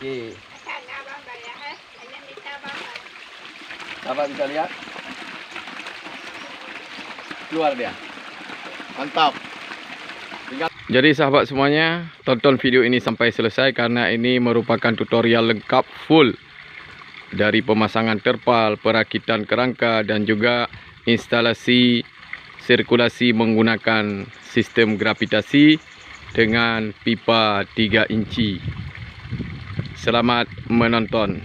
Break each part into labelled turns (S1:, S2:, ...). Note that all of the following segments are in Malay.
S1: Okey. Sahabat bisa lihat. Keluar dia. Mantap. Jadi sahabat semuanya, tonton video ini sampai selesai karena ini merupakan tutorial lengkap full dari pemasangan terpal, perakitan kerangka dan juga instalasi sirkulasi menggunakan sistem gravitasi dengan pipa 3 inci. Selamat menonton.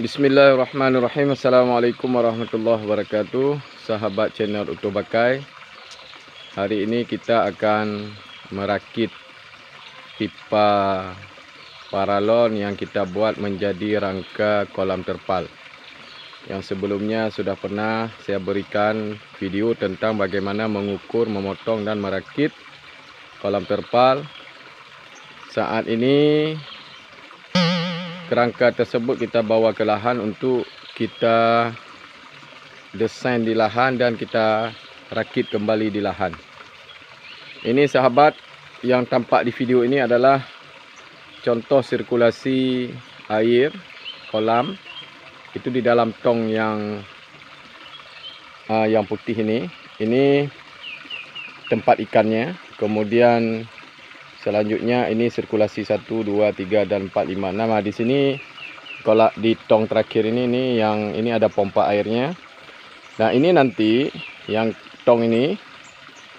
S1: Bismillahirrahmanirrahim. Assalamualaikum warahmatullahi wabarakatuh. Sahabat channel Utuh Bakai. Hari ini kita akan merakit pipa paralon yang kita buat menjadi rangka kolam terpal. Yang sebelumnya sudah pernah saya berikan video tentang bagaimana mengukur, memotong dan merakit kolam terpal. Saat ini kerangka tersebut kita bawa ke lahan untuk kita desain di lahan dan kita rakit kembali di lahan. Ini sahabat, yang tampak di video ini adalah contoh sirkulasi air kolam. Itu di dalam tong yang putih ini. Ini tempat ikannya. Kemudian selanjutnya ini sirkulasi 1, 2, 3 dan 4, 5, 6. Nah, di sini kalau di tong terakhir ini yang ini ada pompa airnya. Nah, ini nanti yang tong ini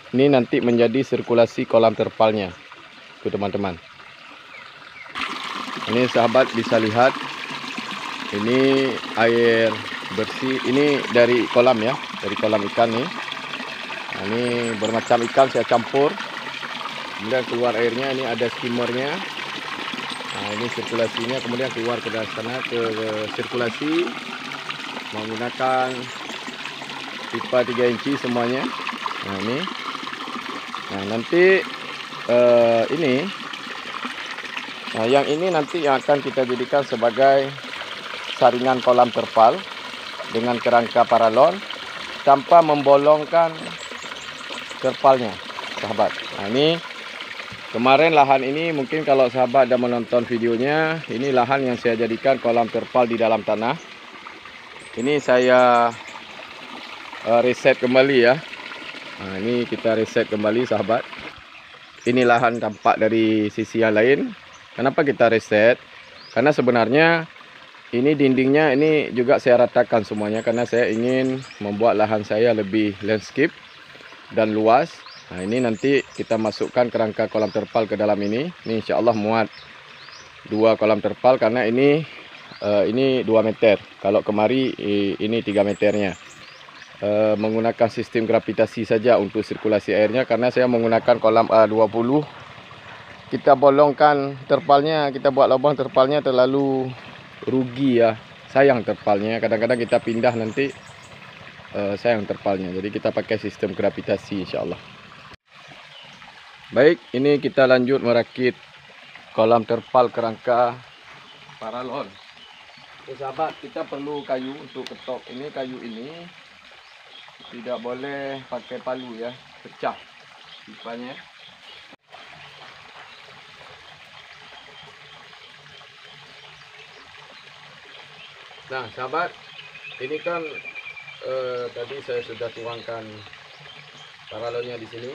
S1: nanti menjadi sirkulasi kolam terpalnya. Tuh teman-teman. Ini sahabat bisa lihat. Ini air bersih. Ini dari kolam ya, dari kolam ikan nih. Nah, ini bermacam ikan saya campur. Kemudian keluar airnya, ini ada skimmernya. Nah, ini sirkulasinya, kemudian keluar ke sana ke sirkulasi menggunakan pipa 3 inci semuanya. Nah, ini. Nah, nanti ini. Nah, yang ini nanti yang akan kita jadikan sebagai saringan kolam terpal dengan kerangka paralon tanpa membolongkan terpalnya, sahabat. Nah, ini kemarin lahan ini mungkin kalau sahabat dah menonton videonya, ini lahan yang saya jadikan kolam terpal di dalam tanah. Ini saya reset kembali ya. Nah, ini kita reset kembali sahabat. Ini lahan tampak dari sisi yang lain. Kenapa kita reset? Karena sebenarnya ini dindingnya ini juga saya ratakan semuanya karena saya ingin membuat lahan saya lebih landscape dan luas. Nah, ini nanti kita masukkan kerangka kolam terpal ke dalam ini. Ini insya Allah muat 2 kolam terpal karena ini 2 meter. Kalau kemari ini 3 meternya. Menggunakan sistem gravitasi saja untuk sirkulasi airnya karena saya menggunakan kolam A20. Kita bolongkan terpalnya, kita buat lubang terpalnya terlalu rugi ya. Sayang terpalnya. Kadang-kadang kita pindah nanti sayang terpalnya. Jadi kita pakai sistem gravitasi insya Allah. Baik, ini kita lanjut merakit kolam terpal kerangka paralon. Oke sahabat, kita perlu kayu untuk ketok. Ini kayu ini tidak boleh pakai palu ya, pecah pipanya. Nah sahabat, ini kan tadi saya sudah tuangkan paralonnya di sini.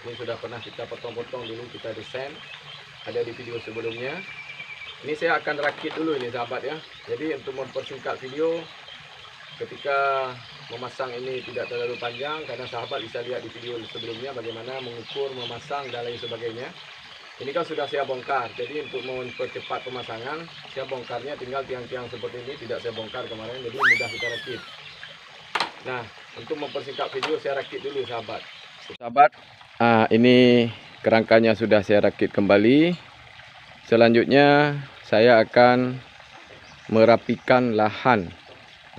S1: Ini sudah pernah kita potong-potong dulu, kita desain, ada di video sebelumnya. Ini saya akan rakit dulu ini sahabat ya. Jadi untuk mempersingkat video, ketika memasang ini tidak terlalu panjang karena sahabat bisa lihat di video sebelumnya bagaimana mengukur, memasang dan lain sebagainya. Ini kan sudah saya bongkar. Jadi untuk mempercepat pemasangan, saya bongkarnya tinggal tiang-tiang seperti ini, tidak saya bongkar kemarin, jadi mudah kita rakit. Nah, untuk mempersingkat video saya rakit dulu sahabat. Sahabat, ini kerangkanya sudah saya rakit kembali. Selanjutnya saya akan merapikan lahan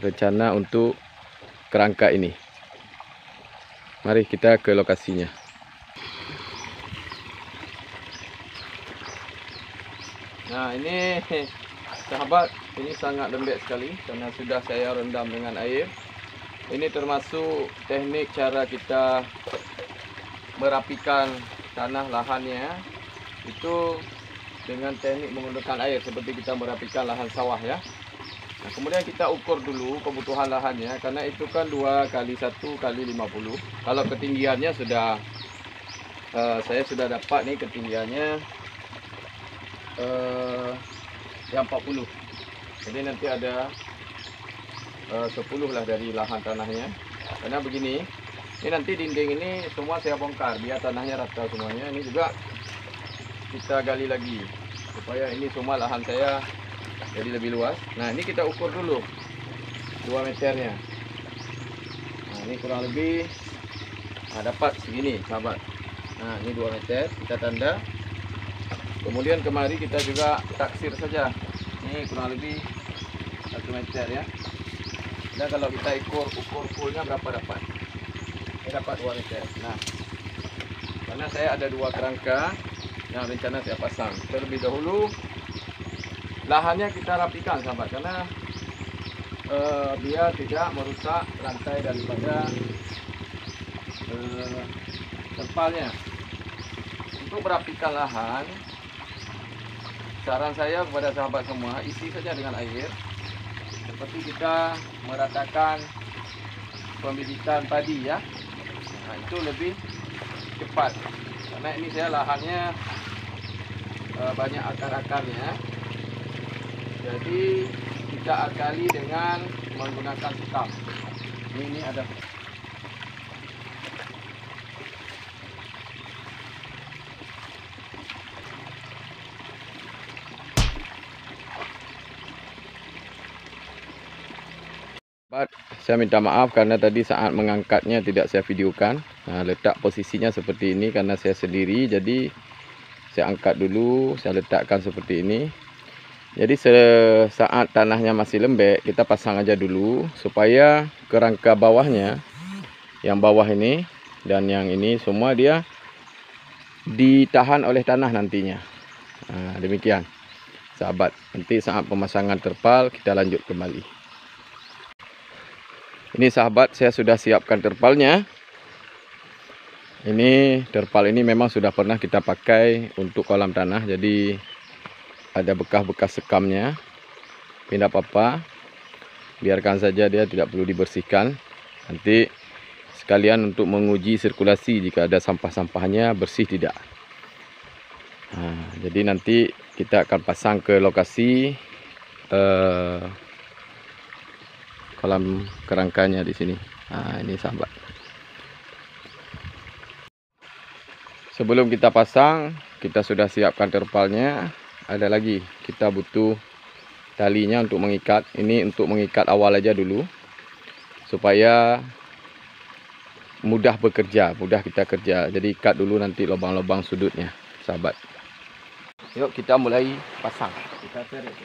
S1: rencana untuk kerangka ini. Mari kita ke lokasinya. Nah, ini sahabat, ini sangat lembek sekali karena sudah saya rendam dengan air. Ini termasuk teknik cara kita merapikan tanah lahannya. Itu dengan teknik menggunakan air seperti kita merapikan lahan sawah ya. Nah, kemudian kita ukur dulu kebutuhan lahannya, karena itu kan 2 kali 1 kali 50. Kalau ketinggiannya sudah saya sudah dapat nih ketinggiannya yang 40. Jadi nanti ada 10 lah dari lahan tanahnya. Karena begini, ini nanti dinding ini semua saya bongkar biar tanahnya rata semuanya. Ini juga kita gali lagi supaya ini semua lahan saya jadi lebih luas. Nah, ini kita ukur dulu 2 meternya. Nah, ini kurang lebih dapat segini sahabat. Nah, ini 2 meter kita tanda. Kemudian kemari kita juga taksir saja. Ini kurang lebih 1 meter ya. Dan kalau kita ukur fullnya berapa dapat? Saya dapat 2 meter. Nah, karena saya ada 2 kerangka yang rencana saya pasang. Terlebih dahulu lahannya kita rapikan sahabat, karena biar tidak merusak lantai daripada terpalnya. Untuk merapikan lahan, saran saya kepada sahabat semua, isi saja dengan air. Seperti kita meratakan pembibitan padi ya. Nah, itu lebih cepat. Karena ini saya lahannya banyak akar-akarnya. Jadi kita akali dengan menggunakan sekam. Ini ada. Saya minta maaf karena tadi saat mengangkatnya tidak saya videokan. Nah, letak posisinya seperti ini karena saya sendiri, jadi saya angkat dulu, saya letakkan seperti ini. Jadi saat tanahnya masih lembek, kita pasang aja dulu supaya kerangka bawahnya, yang bawah ini dan yang ini semua dia ditahan oleh tanah nantinya. Nah, demikian sahabat. Nanti saat pemasangan terpal kita lanjut kembali. Ini sahabat, saya sudah siapkan terpalnya. Ini terpal ini memang sudah pernah kita pakai untuk kolam tanah, jadi ada bekas-bekas sekamnya. Tidak apa-apa, biarkan saja, dia tidak perlu dibersihkan. Nanti sekalian untuk menguji sirkulasi jika ada sampah-sampahnya bersih tidak. Nah, jadi nanti kita akan pasang ke lokasi kolam kerangkanya di sini. Nah, ini sahabat. Sebelum kita pasang, kita sudah siapkan terpalnya. Ada lagi, kita butuh talinya untuk mengikat. Ini untuk mengikat awal aja dulu, supaya mudah bekerja, mudah kita kerja. Jadi ikat dulu nanti lubang-lubang sudutnya, sahabat. Yuk kita mulai pasang. Kita tarik.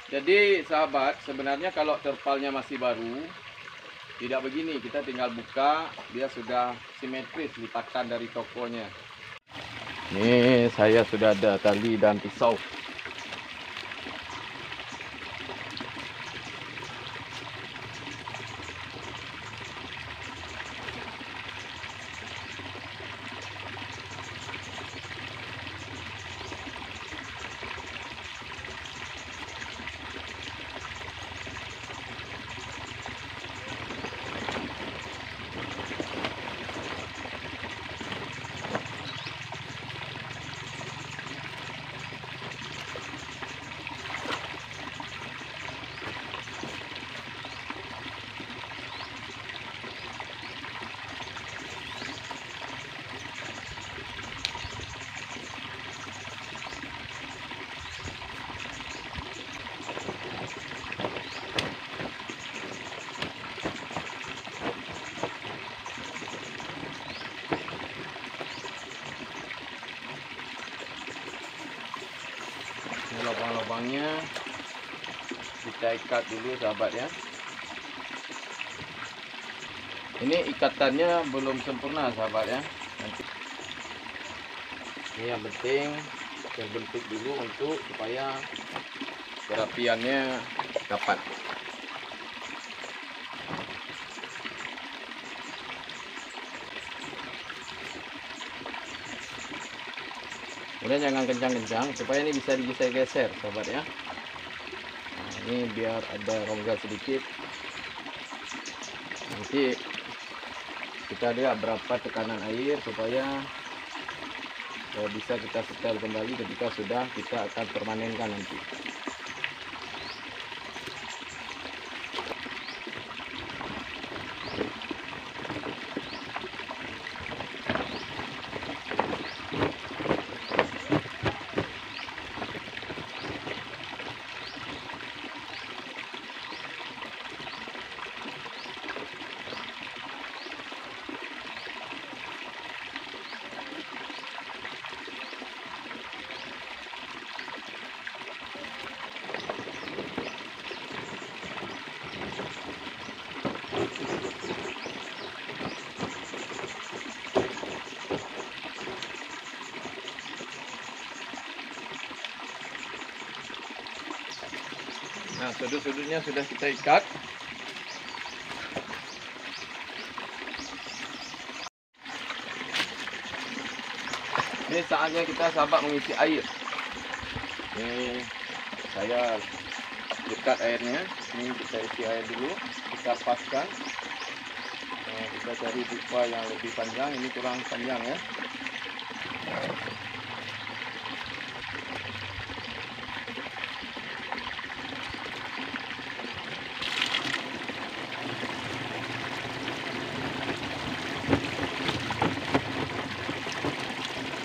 S1: Jadi sahabat, sebenarnya kalau terpalnya masih baru, tidak begini, kita tinggal buka, dia sudah simetris lipatan dari tokonya. Ini saya sudah ada tali dan pisau. Ini lubang-lubangnya kita ikat dulu sahabat ya. Ini ikatannya belum sempurna sahabat ya. Nanti ini yang penting terbentuk dulu untuk supaya perapiannya dapat. Kemudian jangan kencang-kencang supaya ini bisa digeser-geser sahabat ya. Nah, ini biar ada rongga sedikit. Nanti kita lihat berapa tekanan air supaya bisa kita setel kembali ketika sudah kita akan permanenkan nanti. Nah, sudut-sudutnya sudah kita ikat. Ini saatnya kita sahabat mengisi air. Ini saya dekat airnya. Ini kita isi air dulu. Kita paskan. Nah, kita cari pipa yang lebih panjang. Ini kurang panjang ya.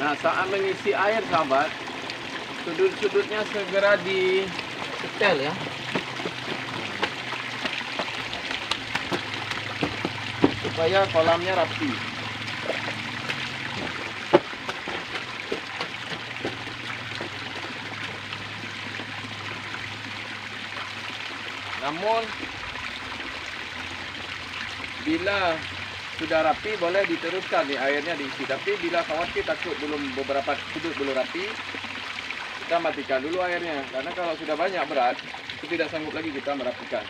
S1: Nah, saat mengisi air sahabat, sudut-sudutnya segera disetel ya. Supaya kolamnya rapi. Namun bila sudah rapi boleh diteruskan nih airnya diisi. Tapi bila khawatir takut beberapa sudut belum rapi, kita matikan dulu airnya. Karena kalau sudah banyak berat, itu tidak sanggup lagi kita merapikan.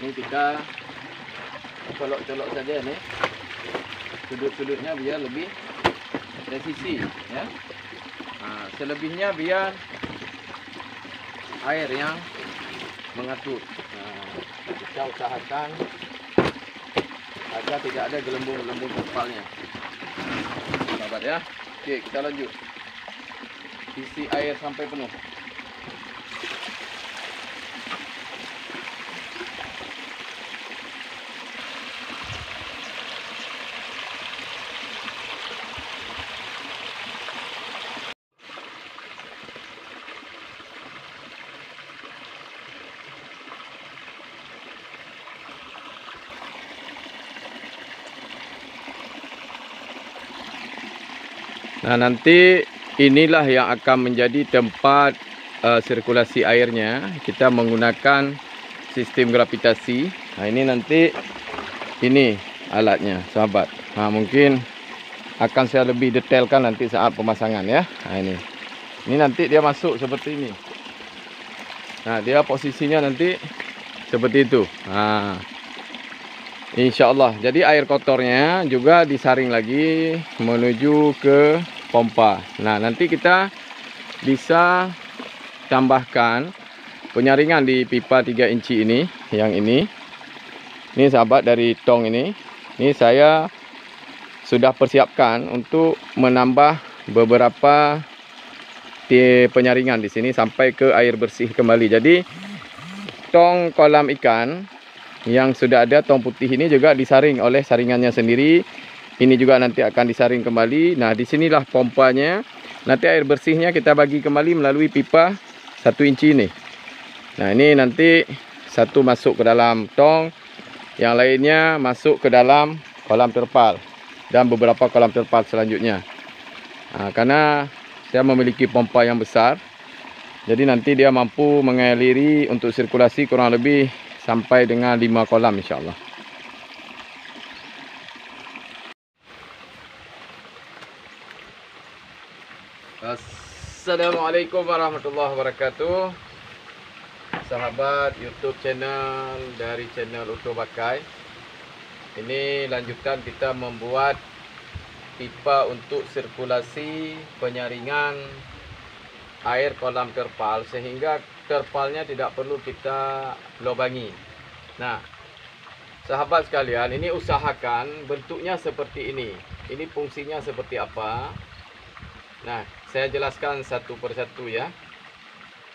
S1: Ini kita colok-colok saja nih sudut-sudutnya biar lebih presisi ya. Nah, selebihnya biar air yang mengatur. Nah, kita usahakan agar tidak ada gelembung-gelembung kepalanya, sahabat ya. Oke, kita lanjut. Isi air sampai penuh. Nah, nanti inilah yang akan menjadi tempat sirkulasi airnya. Kita menggunakan sistem gravitasi. Nah, ini nanti ini alatnya, sahabat. Nah, mungkin akan saya lebih detailkan nanti saat pemasangan ya. Nah, ini nanti dia masuk seperti ini. Nah, dia posisinya nanti seperti itu. Nah, insyaallah. Jadi air kotornya juga disaring lagi menuju ke pompa. Nah, nanti kita bisa tambahkan penyaringan di pipa 3 inci ini, yang ini. Ini sahabat dari tong ini. Ini saya sudah persiapkan untuk menambah beberapa penyaringan di sini sampai ke air bersih kembali. Jadi tong kolam ikan yang sudah ada tong putih ini juga disaring oleh saringannya sendiri. Ini juga nanti akan disaring kembali. Nah, disinilah pompanya. Nanti air bersihnya kita bagi kembali melalui pipa 1 inci ini. Nah, ini nanti satu masuk ke dalam tong, yang lainnya masuk ke dalam kolam terpal dan beberapa kolam terpal selanjutnya. Nah, karena saya memiliki pompa yang besar. Jadi nanti dia mampu mengaliri untuk sirkulasi kurang lebih sampai dengan 5 kolam insyaAllah. Assalamualaikum warahmatullahi wabarakatuh. Sahabat YouTube channel dari channel Utuh Bakai. Ini lanjutan kita membuat pipa untuk sirkulasi penyaringan air kolam terpal, sehingga terpalnya tidak perlu kita lobangi. Nah, sahabat sekalian, ini usahakan bentuknya seperti ini. Ini fungsinya seperti apa? Nah, saya jelaskan satu persatu ya.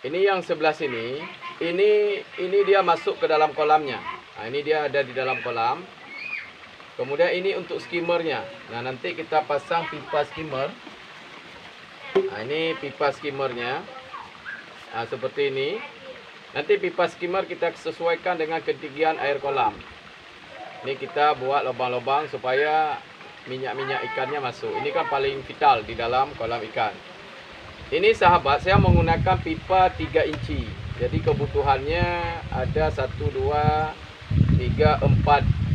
S1: Ini yang sebelah sini, ini dia masuk ke dalam kolamnya. Nah, ini dia ada di dalam kolam. Kemudian ini untuk skimmernya. Nah, nanti kita pasang pipa skimmer. Nah, ini pipa skimmernya. Nah, seperti ini. Nanti pipa skimmer kita sesuaikan dengan ketinggian air kolam. Ini kita buat lubang-lubang supaya minyak-minyak ikannya masuk. Ini kan paling vital di dalam kolam ikan. Ini sahabat, saya menggunakan pipa 3 inci. Jadi kebutuhannya ada 1, 2, 3, 4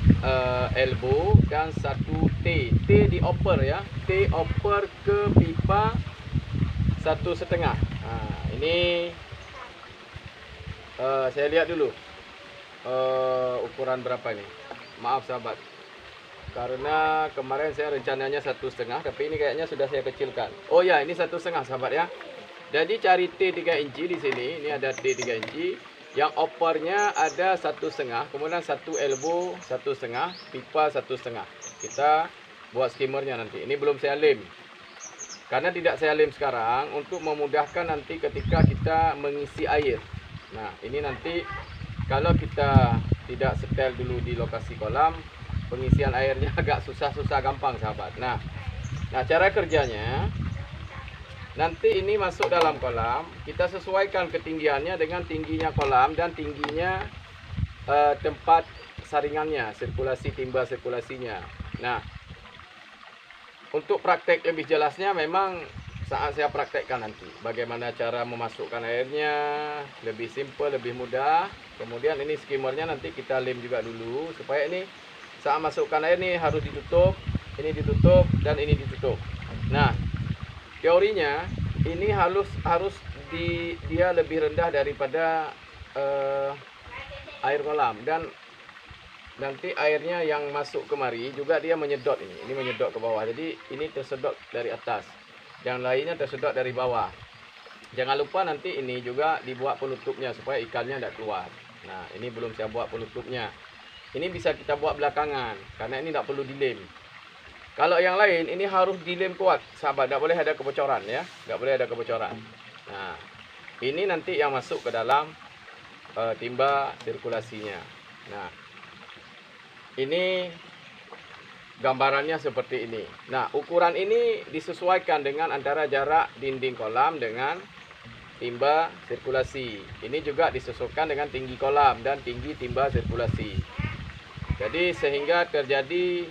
S1: elbow dan 1 T. T dioper ya. T oper ke pipa 1,5. Nah, ini saya lihat dulu ukuran berapa ini. Maaf sahabat, karena kemarin saya rencananya 1,5, tapi ini kayaknya sudah saya kecilkan. Oh ya, ini 1,5 sahabat ya. Jadi cari T 3 inci di sini. Ini ada T 3 inci. Yang opernya ada 1,5, kemudian 1 elbow 1,5, pipa 1,5. Kita buat skimmernya nanti. Ini belum saya lem. Karena tidak saya lem sekarang untuk memudahkan nanti ketika kita mengisi air. Nah, ini nanti kalau kita tidak setel dulu di lokasi kolam, pengisian airnya agak susah gampang sahabat. Nah, cara kerjanya, nanti ini masuk dalam kolam, kita sesuaikan ketinggiannya dengan tingginya kolam dan tingginya tempat saringannya, sirkulasi timba sirkulasinya. Nah, untuk praktek lebih jelasnya memang saat saya praktekkan nanti bagaimana cara memasukkan airnya, lebih simple, lebih mudah. Kemudian ini skimmernya nanti kita lem juga dulu supaya ini saat masukkan air ini harus ditutup, ini ditutup dan ini ditutup. Nah, teorinya ini harus dia lebih rendah daripada air kolam, dan nanti airnya yang masuk kemari juga dia menyedot ini menyedot ke bawah. Jadi ini tersedot dari atas, yang lainnya tersedot dari bawah. Jangan lupa nanti ini juga dibuat penutupnya supaya ikannya tidak keluar. Nah, ini belum saya buat penutupnya. Ini bisa kita buat belakangan karena ini tidak perlu dilem. Kalau yang lain ini harus dilem kuat, sahabat, tidak boleh ada kebocoran ya, tidak boleh ada kebocoran. Nah, ini nanti yang masuk ke dalam timba sirkulasinya. Nah, ini gambarannya seperti ini. Nah, ukuran ini disesuaikan dengan antara jarak dinding kolam dengan timba sirkulasi. Ini juga disesuaikan dengan tinggi kolam dan tinggi timba sirkulasi. Jadi sehingga terjadi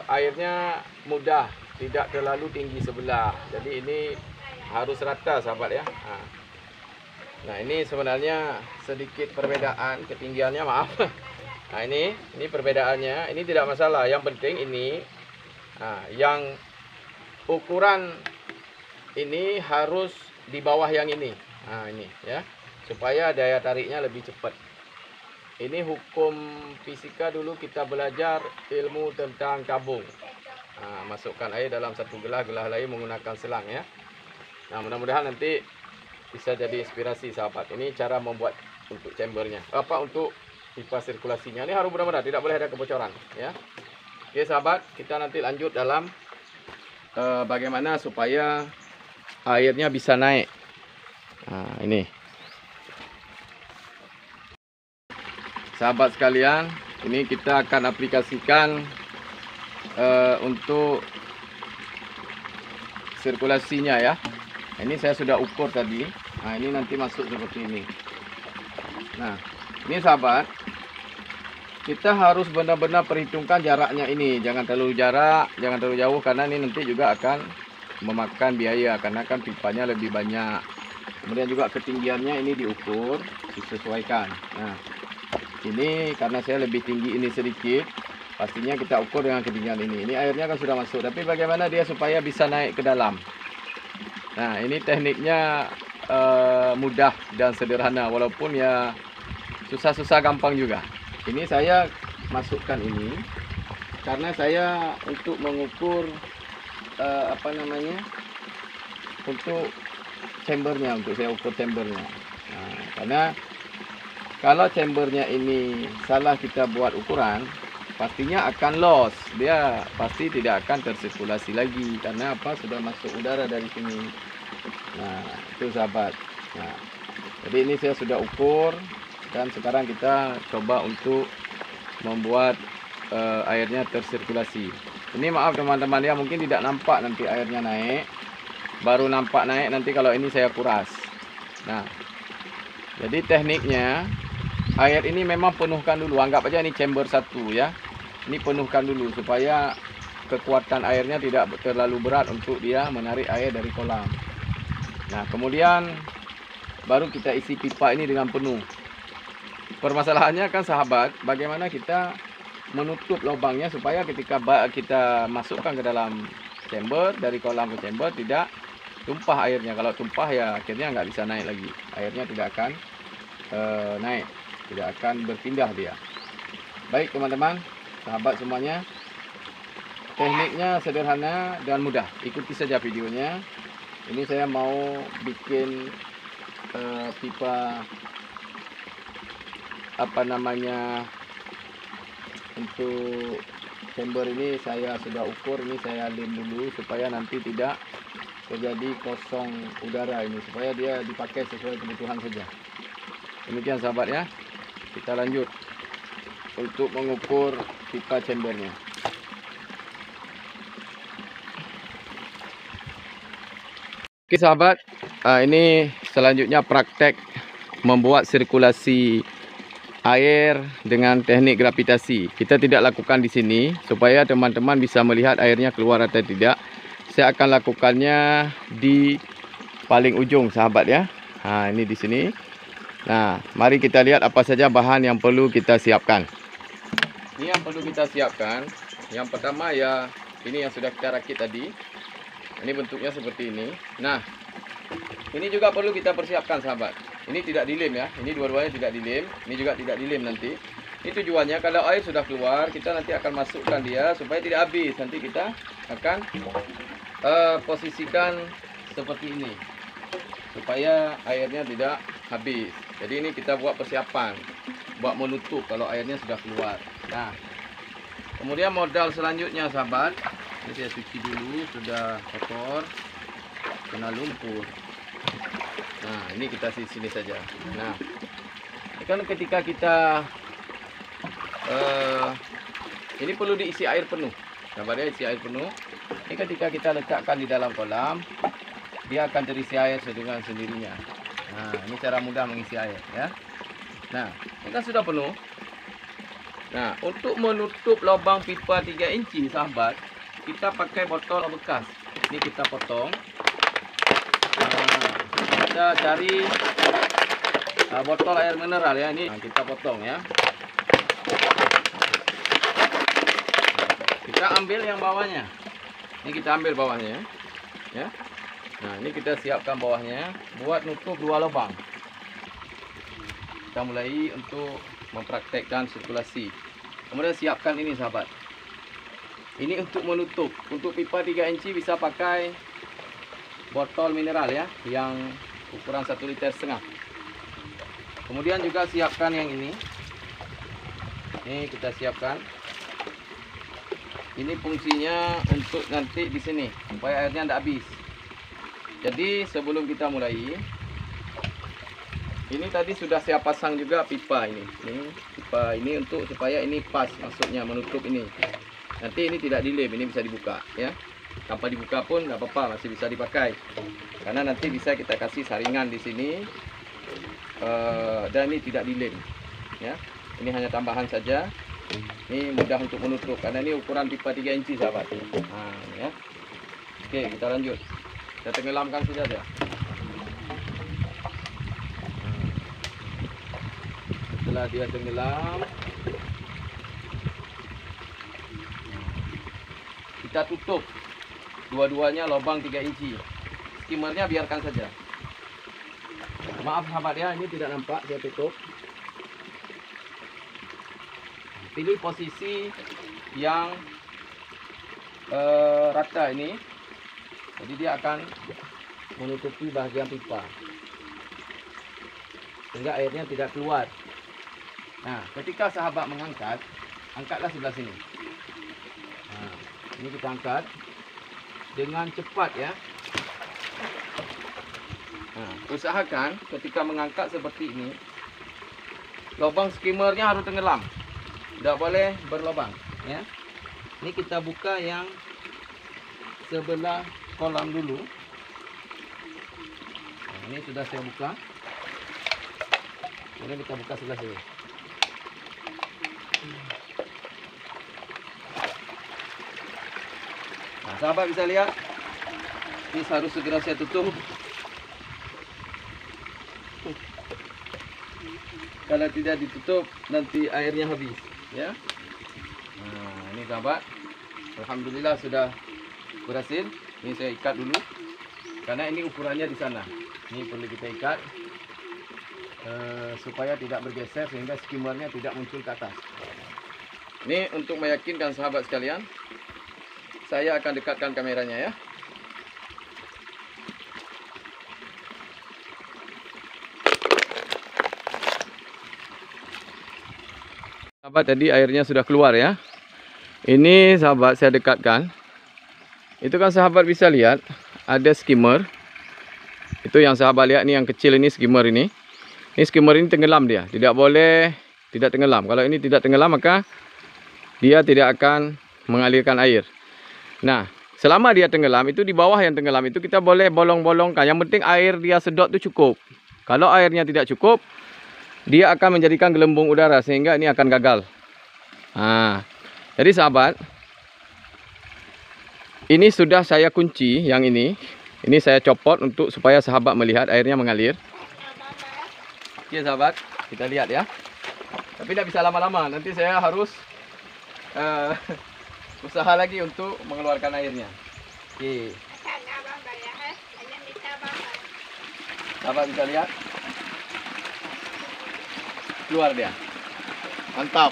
S1: airnya mudah, tidak terlalu tinggi sebelah. Jadi ini harus rata sahabat ya. Nah, ini sebenarnya sedikit perbedaan ketinggiannya, maaf. Nah, ini perbedaannya. Ini tidak masalah. Yang penting ini yang ukuran ini harus di bawah yang ini. Nah, ini ya, supaya daya tariknya lebih cepat. Ini hukum fisika dulu kita belajar ilmu tentang tabung. Nah, masukkan air dalam satu gelas lain menggunakan selang ya. Nah, mudah-mudahan nanti bisa jadi inspirasi sahabat. Ini cara membuat untuk chambernya. Untuk pipa sirkulasinya. Ini harus benar-benar tidak boleh ada kebocoran ya. Oke sahabat, kita nanti lanjut dalam bagaimana supaya airnya bisa naik. Nah, ini. Sahabat sekalian, ini kita akan aplikasikan untuk sirkulasinya ya. Ini saya sudah ukur tadi. Nah, ini nanti masuk seperti ini. Nah, ini sahabat, kita harus benar-benar perhitungkan jaraknya ini. Jangan terlalu jauh karena ini nanti juga akan memakan biaya karena kan pipanya lebih banyak. Kemudian juga ketinggiannya ini diukur, disesuaikan. Nah, ini karena saya lebih tinggi ini sedikit, pastinya kita ukur dengan ketinggian ini. Ini airnya kan sudah masuk, tapi bagaimana dia supaya bisa naik ke dalam? Nah, ini tekniknya mudah dan sederhana, walaupun ya susah-susah gampang juga. Ini saya masukkan ini karena saya untuk mengukur untuk chambernya, untuk saya ukur chambernya. Nah, karena kalau chambernya ini salah kita buat ukuran, pastinya akan loss. Dia pasti tidak akan tersirkulasi lagi karena apa? Sudah masuk udara dari sini. Nah, itu sahabat. Nah, jadi ini saya sudah ukur dan sekarang kita coba untuk membuat airnya tersirkulasi. Ini maaf teman-teman ya, mungkin tidak nampak nanti airnya naik. Baru nampak naik nanti kalau ini saya kuras. Nah, jadi tekniknya air ini memang penuhkan dulu. Anggap aja ini chamber 1 ya. Ini penuhkan dulu supaya kekuatan airnya tidak terlalu berat untuk dia menarik air dari kolam. Nah, kemudian baru kita isi pipa ini dengan penuh. Permasalahannya kan sahabat, bagaimana kita menutup lubangnya supaya ketika kita masukkan ke dalam chamber, dari kolam ke chamber tidak tumpah airnya. Kalau tumpah ya akhirnya nggak bisa naik lagi. Airnya tidak akan naik, tidak akan berpindah dia. Baik teman-teman, sahabat semuanya, tekniknya sederhana dan mudah. Ikuti saja videonya. Ini saya mau bikin pipa untuk chamber ini saya sudah ukur. Ini saya lem dulu supaya nanti tidak terjadi kosong udara ini, supaya dia dipakai sesuai kebutuhan saja. Demikian sahabat ya, kita lanjut untuk mengukur pipa chambernya. Oke sahabat, ini selanjutnya praktek membuat sirkulasi air dengan teknik gravitasi. Kita tidak lakukan di sini supaya teman-teman bisa melihat airnya keluar atau tidak. Saya akan lakukannya di paling ujung sahabat ya. Nah, ini di sini. Nah, mari kita lihat apa saja bahan yang perlu kita siapkan. Ini yang perlu kita siapkan. Yang pertama ya, ini yang sudah kita rakit tadi. Ini bentuknya seperti ini. Nah, ini juga perlu kita persiapkan sahabat. Ini tidak dilem ya. Ini dua-duanya tidak dilem. Ini juga tidak dilem nanti. Ini tujuannya kalau air sudah keluar, kita nanti akan masukkan dia supaya tidak habis. Nanti kita akan posisikan seperti ini supaya airnya tidak habis. Jadi ini kita buat persiapan, buat menutup kalau airnya sudah keluar. Nah, kemudian modal selanjutnya sahabat, ini saya cuci dulu, sudah kotor, kena lumpur. Nah, ini kita sini saja. Nah, ini kan ketika kita ini perlu diisi air penuh. Sahabat ya, isi air penuh. Ini ketika kita letakkan di dalam kolam, dia akan terisi air dengan sendirinya. Nah, ini cara mudah mengisi air ya. Nah, ini kan sudah penuh. Nah, untuk menutup lubang pipa 3 inci sahabat, kita pakai botol bekas. Ini kita potong. Kita cari botol air mineral ya. Ini kita potong ya. Kita ambil yang bawahnya. Ini kita ambil bawahnya ya. Nah, ini kita siapkan bawahnya buat nutup 2 lubang. Kita mulai untuk mempraktekkan sirkulasi. Kemudian siapkan ini sahabat. Ini untuk menutup. Untuk pipa 3 inci bisa pakai botol mineral ya, yang ukuran 1,5 liter. Kemudian juga siapkan yang ini. Ini kita siapkan. Ini fungsinya untuk nanti di sini supaya airnya tidak habis. Jadi sebelum kita mulai, ini tadi sudah saya pasang juga pipa ini. Ini pipa ini untuk supaya ini pas masuknya menutup ini. Nanti ini tidak dilem, ini bisa dibuka ya. Tanpa dibuka pun nggak apa-apa, masih bisa dipakai. Karena nanti bisa kita kasih saringan di sini. Dan ini tidak dilem ya. Ini hanya tambahan saja. Ini mudah untuk menutup karena ini ukuran pipa 3 inci sahabat. Nah, ya. Okey, kita lanjut. Kita tenggelamkan saja dia. Setelah dia tenggelam, kita tutup dua-duanya lubang 3 inci. Skimmernya biarkan saja. Maaf sahabat ya, ini tidak nampak, saya tutup. Pilih posisi yang rata ini, jadi dia akan menutupi bahagian pipa sehingga airnya tidak keluar. Nah, ketika sahabat mengangkat, angkatlah sebelah sini. Nah, ini kita angkat dengan cepat ya. Nah, usahakan ketika mengangkat seperti ini, lubang skimmernya harus tenggelam, tidak boleh berlubang ya. Ini kita buka yang sebelah kolam dulu. Nah, ini sudah saya buka. Kemudian kita buka sebelah sini. Nah, sahabat bisa lihat, ini harus segera saya tutup. Kalau tidak ditutup, nanti airnya habis ya. Nah, ini sahabat, alhamdulillah sudah berhasil. Ini saya ikat dulu, karena ini ukurannya di sana. Ini perlu kita ikat supaya tidak bergeser, sehingga skimmernya tidak muncul ke atas. Ini untuk meyakinkan sahabat sekalian, saya akan dekatkan kameranya ya. Sahabat, tadi airnya sudah keluar ya. Ini sahabat saya dekatkan. Itu kan sahabat bisa lihat ada skimmer. Itu yang sahabat lihat nih, yang kecil ini skimmer ini. Ini skimmer ini tenggelam dia. Tidak boleh tidak tenggelam. Kalau ini tidak tenggelam maka dia tidak akan mengalirkan air. Nah, selama dia tenggelam, itu di bawah yang tenggelam itu kita boleh bolong-bolongkan. Yang penting air dia sedot itu cukup. Kalau airnya tidak cukup, dia akan menjadikan gelembung udara sehingga ini akan gagal. Nah, jadi sahabat, ini sudah saya kunci yang ini. Ini saya copot untuk supaya sahabat melihat airnya mengalir. Oke sahabat, kita lihat ya. Tapi tidak bisa lama-lama, nanti saya harus usaha lagi untuk mengeluarkan airnya. Oke. Sahabat bisa lihat, keluar dia. Mantap.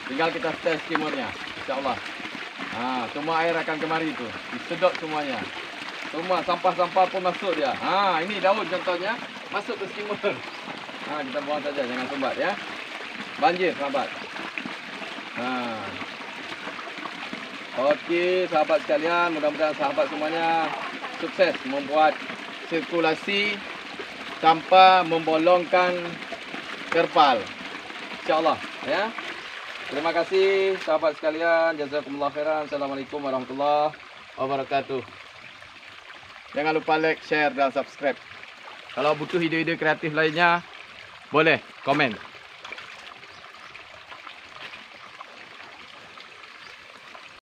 S1: Tinggal kita tes skimmernya, insyaallah. Nah, semua air akan kemari itu, disedot semuanya. Semua sampah-sampah pun masuk dia. Ah, ini daun contohnya masuk ke skimmer. Nah, kita buang saja, jangan sumbat ya. Banjir sahabat. Nah. Okey sahabat sekalian, mudah-mudahan sahabat semuanya sukses membuat sirkulasi tanpa membolongkan terpal. Insyaallah ya. Terima kasih sahabat sekalian. Jazakumullah khairan. Assalamualaikum warahmatullahi wabarakatuh. Jangan lupa like, share dan subscribe. Kalau butuh ide-ide kreatif lainnya, boleh komen.